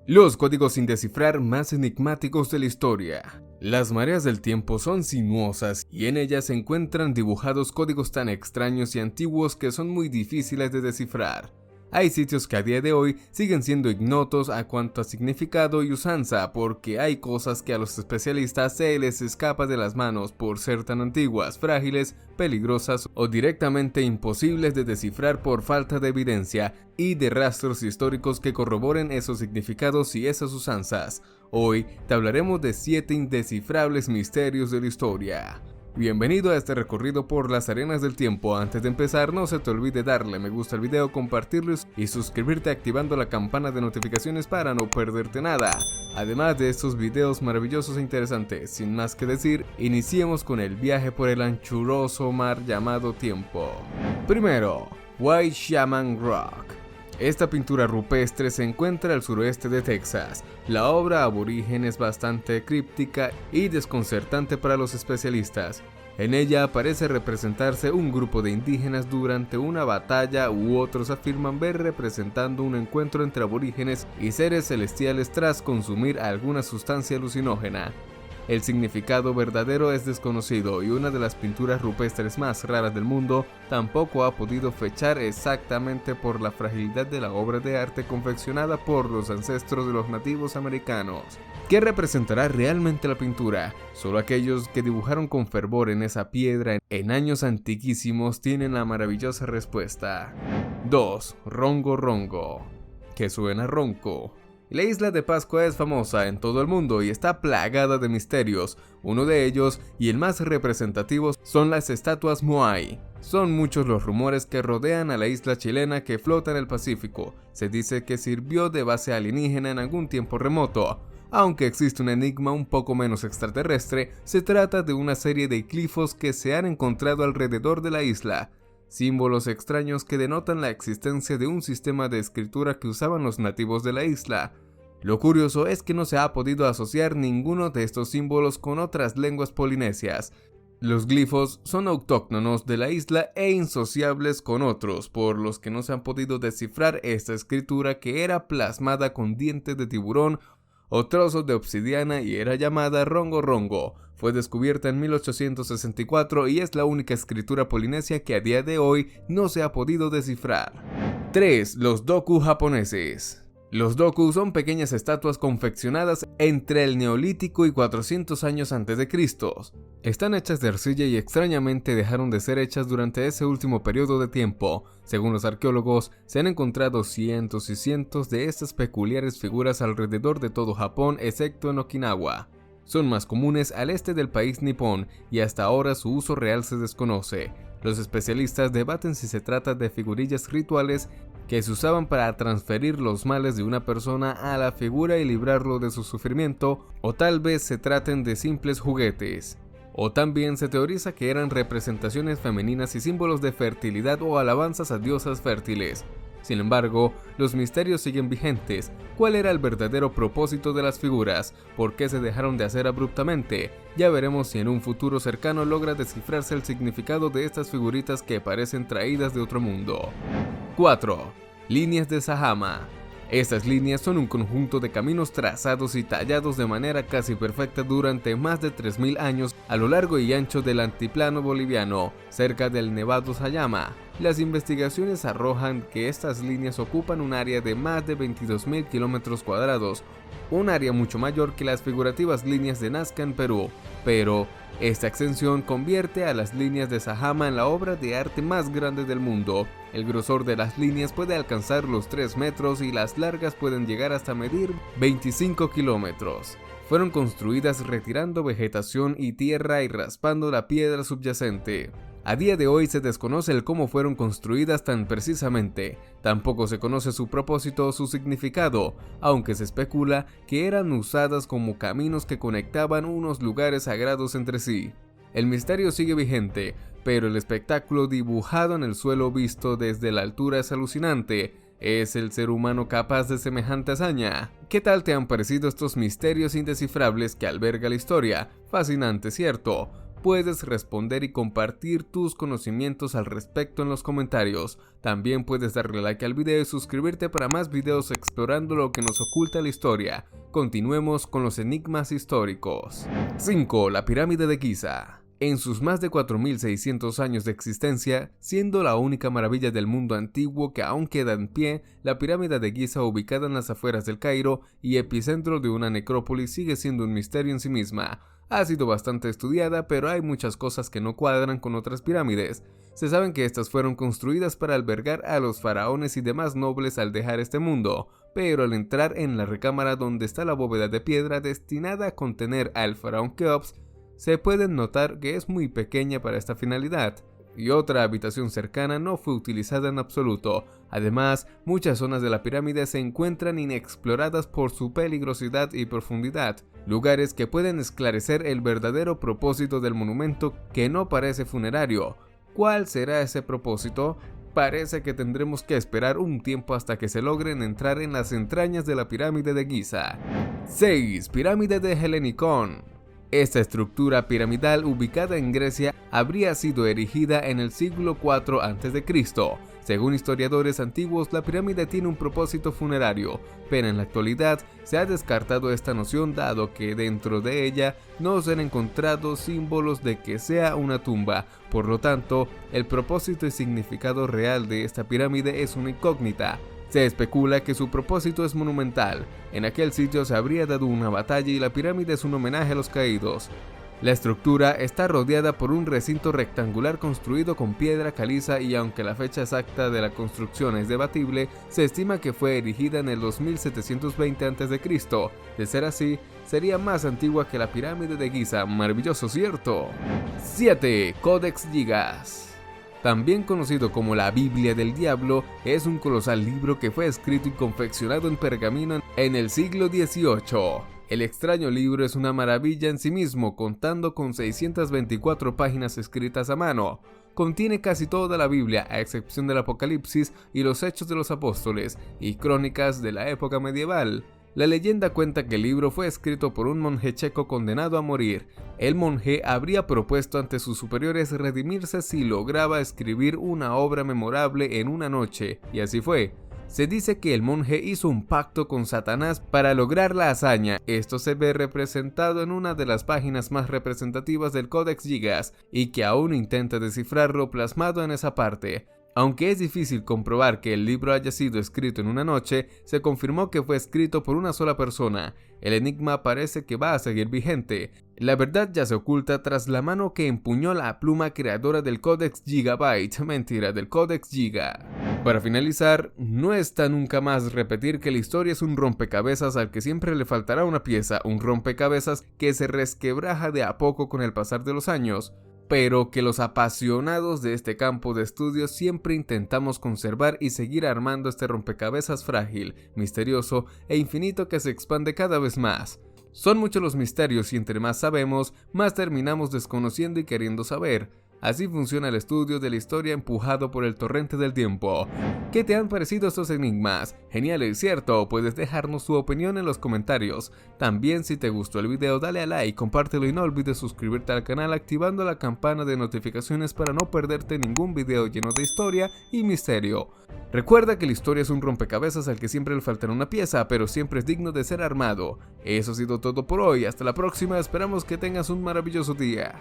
Los códigos sin descifrar más enigmáticos de la historia. Las mareas del tiempo son sinuosas y en ellas se encuentran dibujados códigos tan extraños y antiguos que son muy difíciles de descifrar. Hay sitios que a día de hoy siguen siendo ignotos a cuanto a significado y usanza porque hay cosas que a los especialistas se les escapa de las manos por ser tan antiguas, frágiles, peligrosas o directamente imposibles de descifrar por falta de evidencia y de rastros históricos que corroboren esos significados y esas usanzas. Hoy te hablaremos de 7 indescifrables misterios de la historia. Bienvenido a este recorrido por las arenas del tiempo. Antes de empezar, no se te olvide darle me gusta al video, compartirlo y suscribirte activando la campana de notificaciones para no perderte nada. Además de estos videos maravillosos e interesantes, sin más que decir, iniciemos con el viaje por el anchuroso mar llamado tiempo. Primero, White Shaman Rock. Esta pintura rupestre se encuentra al suroeste de Texas. La obra aborigen es bastante críptica y desconcertante para los especialistas. En ella parece representarse un grupo de indígenas durante una batalla u otros afirman ver representando un encuentro entre aborígenes y seres celestiales tras consumir alguna sustancia alucinógena. El significado verdadero es desconocido y una de las pinturas rupestres más raras del mundo tampoco ha podido fechar exactamente por la fragilidad de la obra de arte confeccionada por los ancestros de los nativos americanos. ¿Qué representará realmente la pintura? Solo aquellos que dibujaron con fervor en esa piedra en años antiquísimos tienen la maravillosa respuesta. 2. Rongo Rongo, que suena ronco. La isla de Pascua es famosa en todo el mundo y está plagada de misterios. Uno de ellos, y el más representativo, son las estatuas Moai. Son muchos los rumores que rodean a la isla chilena que flota en el Pacífico. Se dice que sirvió de base alienígena en algún tiempo remoto. Aunque existe un enigma un poco menos extraterrestre, se trata de una serie de glifos que se han encontrado alrededor de la isla. Símbolos extraños que denotan la existencia de un sistema de escritura que usaban los nativos de la isla. Lo curioso es que no se ha podido asociar ninguno de estos símbolos con otras lenguas polinesias. Los glifos son autóctonos de la isla e insociables con otros, por los que no se han podido descifrar esta escritura que era plasmada con dientes de tiburón o trozos de obsidiana y era llamada Rongo Rongo. Fue descubierta en 1864 y es la única escritura polinesia que a día de hoy no se ha podido descifrar. 3. Los doku japoneses. Los doku son pequeñas estatuas confeccionadas entre el Neolítico y 400 años a.C. Están hechas de arcilla y extrañamente dejaron de ser hechas durante ese último periodo de tiempo. Según los arqueólogos, se han encontrado cientos y cientos de estas peculiares figuras alrededor de todo Japón excepto en Okinawa. Son más comunes al este del país nipón y hasta ahora su uso real se desconoce. Los especialistas debaten si se trata de figurillas rituales que se usaban para transferir los males de una persona a la figura y librarlo de su sufrimiento, o tal vez se traten de simples juguetes. O también se teoriza que eran representaciones femeninas y símbolos de fertilidad o alabanzas a diosas fértiles. Sin embargo, los misterios siguen vigentes. ¿Cuál era el verdadero propósito de las figuras? ¿Por qué se dejaron de hacer abruptamente? Ya veremos si en un futuro cercano logra descifrarse el significado de estas figuritas que parecen traídas de otro mundo. 4. Líneas de Sahama. Estas líneas son un conjunto de caminos trazados y tallados de manera casi perfecta durante más de 3000 años a lo largo y ancho del altiplano boliviano, cerca del Nevado Sayama. Las investigaciones arrojan que estas líneas ocupan un área de más de 22.000 kilómetros cuadrados, un área mucho mayor que las figurativas líneas de Nazca en Perú, pero esta extensión convierte a las líneas de Sahama en la obra de arte más grande del mundo. El grosor de las líneas puede alcanzar los 3 metros y las largas pueden llegar hasta medir 25 kilómetros. Fueron construidas retirando vegetación y tierra y raspando la piedra subyacente. A día de hoy se desconoce el cómo fueron construidas tan precisamente, tampoco se conoce su propósito o su significado, aunque se especula que eran usadas como caminos que conectaban unos lugares sagrados entre sí. El misterio sigue vigente, pero el espectáculo dibujado en el suelo visto desde la altura es alucinante. ¿Es el ser humano capaz de semejante hazaña? ¿Qué tal te han parecido estos misterios indescifrables que alberga la historia? Fascinante, ¿cierto? puedes responder y compartir tus conocimientos al respecto en los comentarios. También puedes darle like al video y suscribirte para más videos explorando lo que nos oculta la historia. Continuemos con los enigmas históricos. 5. La pirámide de Giza. En sus más de 4600 años de existencia, siendo la única maravilla del mundo antiguo que aún queda en pie, la pirámide de Giza, ubicada en las afueras del Cairo y epicentro de una necrópolis, sigue siendo un misterio en sí misma. Ha sido bastante estudiada, pero hay muchas cosas que no cuadran con otras pirámides. Se saben que estas fueron construidas para albergar a los faraones y demás nobles al dejar este mundo, pero al entrar en la recámara donde está la bóveda de piedra destinada a contener al faraón Keops, se puede notar que es muy pequeña para esta finalidad, y otra habitación cercana no fue utilizada en absoluto. Además, muchas zonas de la pirámide se encuentran inexploradas por su peligrosidad y profundidad, lugares que pueden esclarecer el verdadero propósito del monumento, que no parece funerario. ¿Cuál será ese propósito? Parece que tendremos que esperar un tiempo hasta que se logren entrar en las entrañas de la pirámide de Giza. 6. Pirámide de Helenicón. Esta estructura piramidal, ubicada en Grecia, habría sido erigida en el siglo IV a.C. Según historiadores antiguos, la pirámide tiene un propósito funerario, pero en la actualidad se ha descartado esta noción, dado que dentro de ella no se han encontrado símbolos de que sea una tumba. Por lo tanto, el propósito y significado real de esta pirámide es una incógnita. Se especula que su propósito es monumental. En aquel sitio se habría dado una batalla y la pirámide es un homenaje a los caídos. La estructura está rodeada por un recinto rectangular construido con piedra caliza, y aunque la fecha exacta de la construcción es debatible, se estima que fue erigida en el 2720 a.C. De ser así, sería más antigua que la pirámide de Giza. Maravilloso, ¿cierto? 7. Codex Gigas. También conocido como la Biblia del Diablo, es un colosal libro que fue escrito y confeccionado en pergamino en el siglo XVIII. El extraño libro es una maravilla en sí mismo, contando con 624 páginas escritas a mano. Contiene casi toda la Biblia, a excepción del Apocalipsis y los Hechos de los Apóstoles, y crónicas de la época medieval. La leyenda cuenta que el libro fue escrito por un monje checo condenado a morir. El monje habría propuesto ante sus superiores redimirse si lograba escribir una obra memorable en una noche, y así fue. Se dice que el monje hizo un pacto con Satanás para lograr la hazaña. Esto se ve representado en una de las páginas más representativas del Codex Gigas, y que aún intenta descifrarlo plasmado en esa parte. Aunque es difícil comprobar que el libro haya sido escrito en una noche, se confirmó que fue escrito por una sola persona. El enigma parece que va a seguir vigente. La verdad ya se oculta tras la mano que empuñó la pluma creadora del Codex Gigabyte, del Codex Giga. Para finalizar, no está nunca más repetir que la historia es un rompecabezas al que siempre le faltará una pieza, un rompecabezas que se resquebraja de a poco con el pasar de los años, pero que los apasionados de este campo de estudio siempre intentamos conservar y seguir armando este rompecabezas frágil, misterioso e infinito que se expande cada vez más. Son muchos los misterios y entre más sabemos, más terminamos desconociendo y queriendo saber. Así funciona el estudio de la historia empujado por el torrente del tiempo. ¿Qué te han parecido estos enigmas? Geniales, ¿cierto? Puedes dejarnos tu opinión en los comentarios. También, si te gustó el video, dale a like, compártelo y no olvides suscribirte al canal activando la campana de notificaciones para no perderte ningún video lleno de historia y misterio. Recuerda que la historia es un rompecabezas al que siempre le faltará una pieza, pero siempre es digno de ser armado. Eso ha sido todo por hoy, hasta la próxima, esperamos que tengas un maravilloso día.